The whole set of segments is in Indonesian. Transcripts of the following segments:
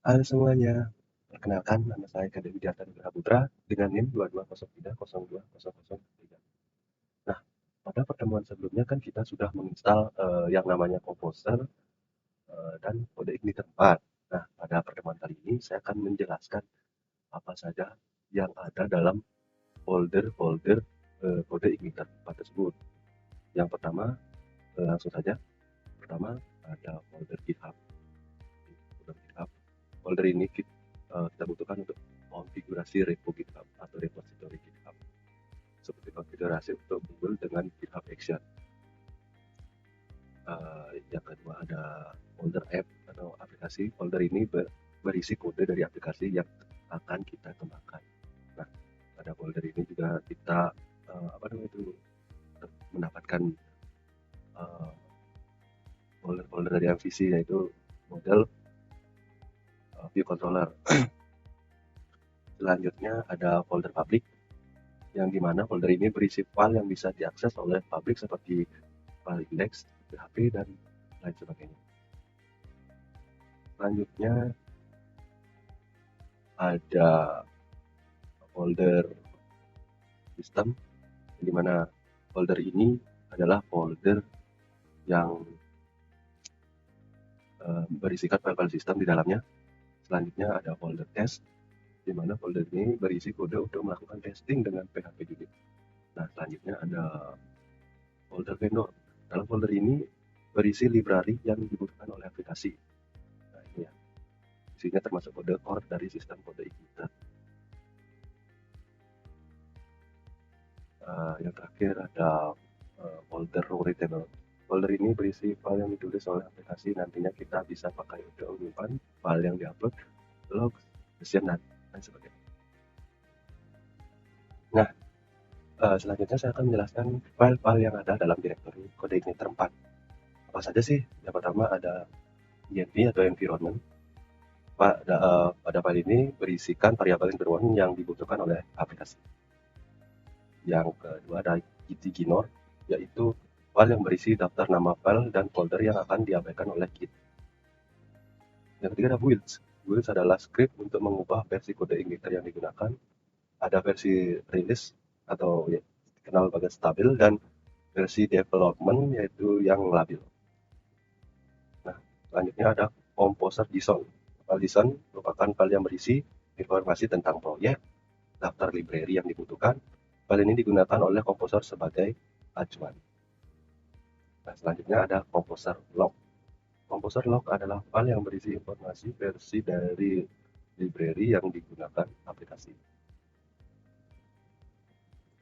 Halo semuanya, perkenalkan nama saya Kadek Widyarta Nugraha Putra dengan NIM 2203020003. Nah, pada pertemuan sebelumnya kan kita sudah menginstal yang namanya Composer dan kode Igniter 4. Nah, pada pertemuan kali ini saya akan menjelaskan apa saja yang ada dalam folder-folder kode Igniter 4 tersebut. Yang pertama, langsung saja. Pertama, ada folder GitHub. Folder ini kita butuhkan untuk konfigurasi repo GitHub atau repository GitHub, seperti konfigurasi untuk Google dengan GitHub Action. Yang kedua ada folder app atau aplikasi. Folder ini berisi kode dari aplikasi yang akan kita kembangkan. Nah, pada folder ini juga kita mendapatkan folder-folder dari MVC, yaitu model view controller. Selanjutnya ada folder public, yang dimana folder ini berisi file yang bisa diakses oleh publik seperti file index, PHP, dan lain sebagainya. Selanjutnya ada folder sistem, di mana folder ini adalah folder yang berisikan file-file sistem di dalamnya. Selanjutnya ada folder test, di mana folder ini berisi kode untuk melakukan testing dengan PHP Unit. Nah, selanjutnya ada folder vendor. Dalam folder ini berisi library yang dibutuhkan oleh aplikasi. Nah, ini ya, isinya termasuk kode core dari sistem kode Igniter. Yang terakhir ada folder readable. Folder ini berisi file yang ditulis oleh aplikasi, nantinya kita bisa pakai untuk menyimpan file yang diupload, log, version, dan lain sebagainya. Nah, selanjutnya saya akan menjelaskan file-file yang ada dalam direktori kode Igniter 4. Apa saja sih? Yang pertama ada env atau environment. Pada file ini berisikan variabel environment yang dibutuhkan oleh aplikasi. Yang kedua ada gitignore, yaitu file yang berisi daftar nama file dan folder yang akan diabaikan oleh Git. Yang ketiga ada builds. Builds adalah script untuk mengubah versi kode Igniter yang digunakan. Ada versi release atau ya, dikenal sebagai stabil, dan versi development, yaitu yang labil. Nah, selanjutnya ada composer JSON. File JSON merupakan file yang berisi informasi tentang proyek, daftar library yang dibutuhkan. File ini digunakan oleh composer sebagai acuan. Nah, selanjutnya ada composer log. Composer log adalah file yang berisi informasi versi dari library yang digunakan aplikasi.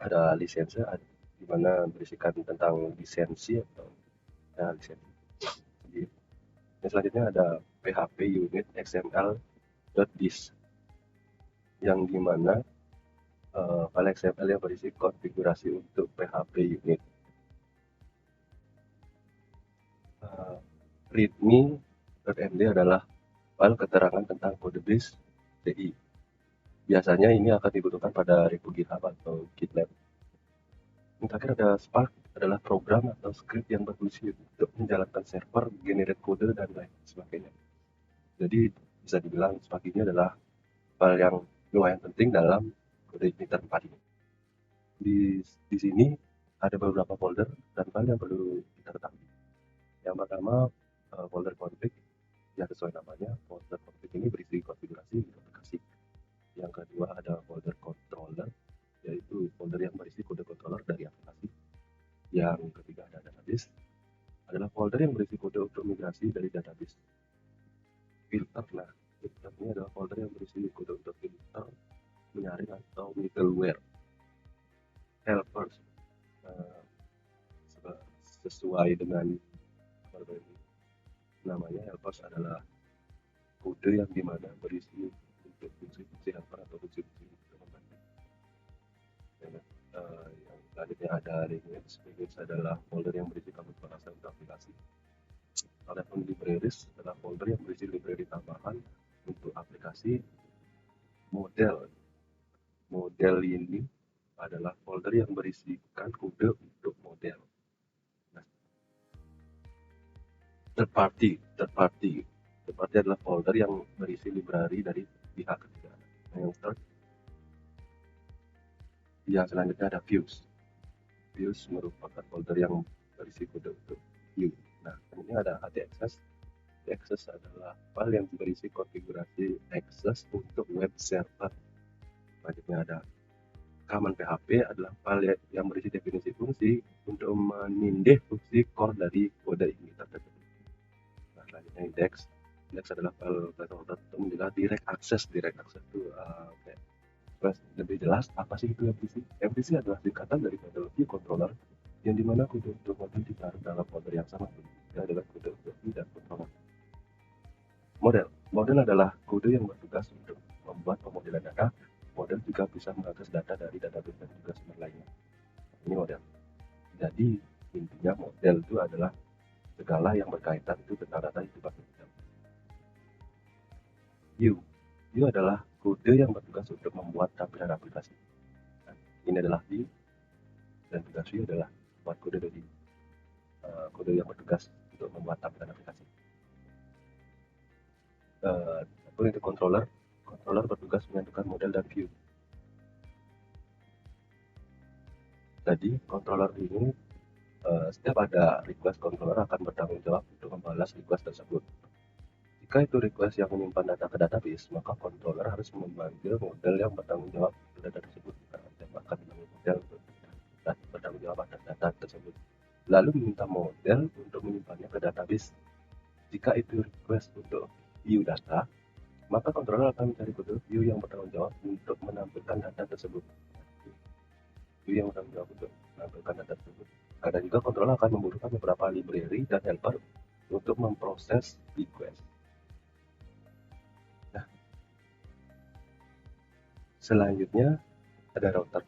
Ada lisensi, di mana berisikan tentang lisensi atau ya, lisensi. Yang selanjutnya ada PHP unit XML.dis, yang dimana file XML yang berisi konfigurasi untuk PHP unit. readme.md adalah file keterangan tentang kode base DI. Biasanya ini akan dibutuhkan pada repo GitHub atau GitLab. Yang terakhir ada Spark, adalah program atau script yang berfungsi untuk menjalankan server, generate kode, dan lain sebagainya. Jadi bisa dibilang Spark ini adalah file yang lumayan penting dalam kode Igniter 4 ini. Di sini ada beberapa folder dan file yang perlu kita ketahui. Yang pertama, folder config, ya sesuai namanya, folder config ini berisi konfigurasi aplikasi. Yang kedua ada folder controller, yaitu folder yang berisi kode controller dari aplikasi. Yang ketiga ada database, adalah folder yang berisi kode untuk migrasi dari database. Filter, nah filter ini adalah folder yang berisi kode untuk filter, menyaring atau middleware. Helpers, sesuai dengan namanya, helpers adalah kode yang dimana berisi untuk fungsi-fungsi helper atau fungsi-fungsi membantu. Yang selanjutnya ada lineage. Lineage adalah folder yang berisi kamus bahasa untuk aplikasi. Adapun libraries adalah folder yang berisi library tambahan untuk aplikasi. Model ini adalah folder yang berisikan kode untuk model. Nah, third party Seperti adalah folder yang berisi library dari pihak ketiga. Yang selanjutnya ada views. Views merupakan folder yang berisi kode untuk view. Nah, ini ada htaccess. Htaccess adalah file yang berisi konfigurasi access untuk web server. Selanjutnya ada command php adalah file yang berisi definisi fungsi untuk menindih fungsi core dari kode ini tertentu. Nah, selanjutnya index. Index adalah file placeholder untuk menjelaskan direct access. Direct access itu lebih jelas apa sih itu MVC? MVC adalah singkatan dari model view controller yang dimana kode untuk model ditaruh dalam folder yang sama. Itu adalah kode untuk view dan controller. Model adalah kode yang bertugas untuk membuat pemodelan data. Model juga bisa mengakses data dari database dan juga sumber lainnya. Ini model. Jadi intinya model itu adalah segala yang berkaitan itu tentang data itu pasti model. View adalah kode yang bertugas untuk membuat tampilan aplikasi. Nah, ini adalah view dan tugas view adalah buat kode dari kode yang bertugas untuk membuat tampilan aplikasi. Untuk controller bertugas menentukan model dan view. Jadi controller ini setiap ada request, controller akan bertanggung jawab untuk membalas request tersebut. Jika itu request yang menyimpan data ke database, maka controller harus memanggil model yang bertanggung jawab untuk data tersebut. Dan akan memanggil model untuk bertanggung jawab atas data tersebut. Lalu meminta model untuk menyimpannya ke database. Jika itu request untuk view data, maka controller akan mencari kode view yang bertanggung jawab untuk menampilkan data tersebut. View yang bertanggung jawab untuk menampilkan data tersebut. Kadang juga controller akan membutuhkan beberapa library dan helper untuk memproses request. Nah, selanjutnya ada router.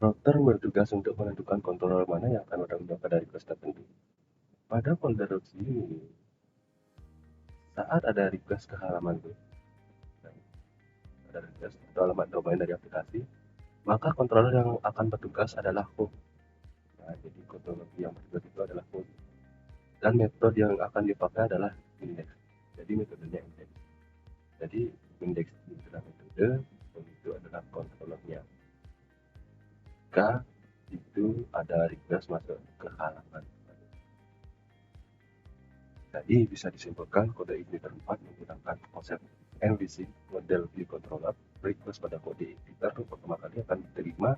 Router bertugas untuk menentukan controller mana yang akan bertanggung jawab pada request tertentu. Pada folder routes ini, saat ada request ke halaman web, ada request atau halaman domain dari aplikasi, maka controller yang akan bertugas adalah host. Nah, jadi controller yang bertugas itu adalah host. Dan metode yang akan dipakai adalah index. Jadi metodenya index. Jadi index itu adalah metode, itu adalah controllernya. Jika itu ada request masuk ke halaman. Jadi bisa disimpulkan kode ini berempat menggunakan konsep MVC, model view controller. Request pada kode editor pertama kali akan diterima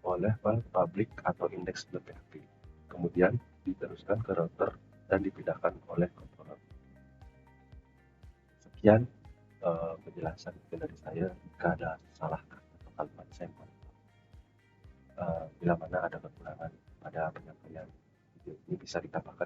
oleh file public atau index.php. Kemudian diteruskan ke router dan dipindahkan oleh controller. Sekian penjelasan dari saya. Jika ada salah kata atau kalimat saya mohon bila mana ada kekurangan pada penyampaian video ini bisa ditambahkan